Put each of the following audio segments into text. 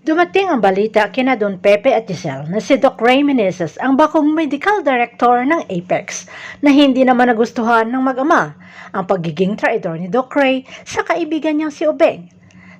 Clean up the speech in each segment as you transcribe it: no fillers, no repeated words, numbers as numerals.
Dumating ang balita kina Don Pepe at Giselle na si Doc Ray Meneses ang bakong medical director ng Apex na hindi naman nagustuhan ng mag-ama ang pagiging traidor ni Doc Ray sa kaibigan niyang si Obeng.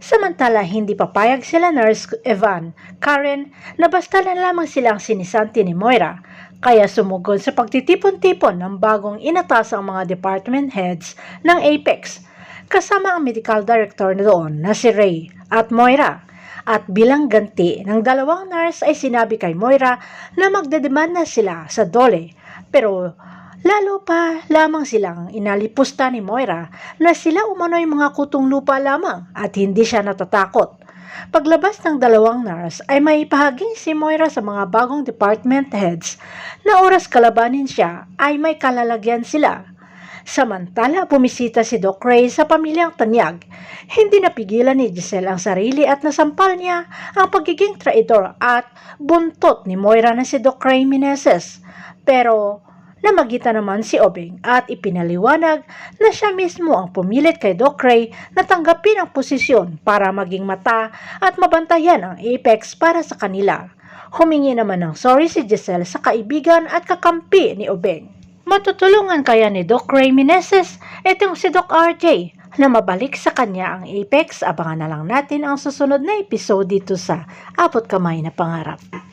Samantala hindi papayag sila Nurse Evan, Karen na basta na lamang silang sinisanti ni Moira kaya sumugod sa pagtitipon-tipon ng bagong inatasang mga department heads ng Apex kasama ang medical director na doon na si Ray at Moira. At bilang ganti ng dalawang nurse ay sinabi kay Moira na magdedemand na sila sa Dole. Pero lalo pa lamang silang inalipusta ni Moira na sila umano'y mga kutong lupa lamang at hindi siya natatakot. Paglabas ng dalawang nurse ay may pahaging si Moira sa mga bagong department heads na oras kalabanin siya ay may kalalagyan sila. Samantala, bumisita si Doc Ray sa pamilyang Tanyag. Hindi napigilan ni Giselle ang sarili at nasampal niya ang pagiging traidor at buntot ni Moira na si Doc Ray Meneses. Pero namagitan naman si Obeng at ipinaliwanag na siya mismo ang pumilit kay Doc Ray na tanggapin ang posisyon para maging mata at mabantayan ang Apex para sa kanila. Humingi naman ng sorry si Giselle sa kaibigan at kakampi ni Obeng. Matutulungan kaya ni Doc Ray Meneses itong si Doc RJ na mabalik sa kanya ang Apex? Abangan na lang natin ang susunod na episode dito sa Abot Kamay na Pangarap.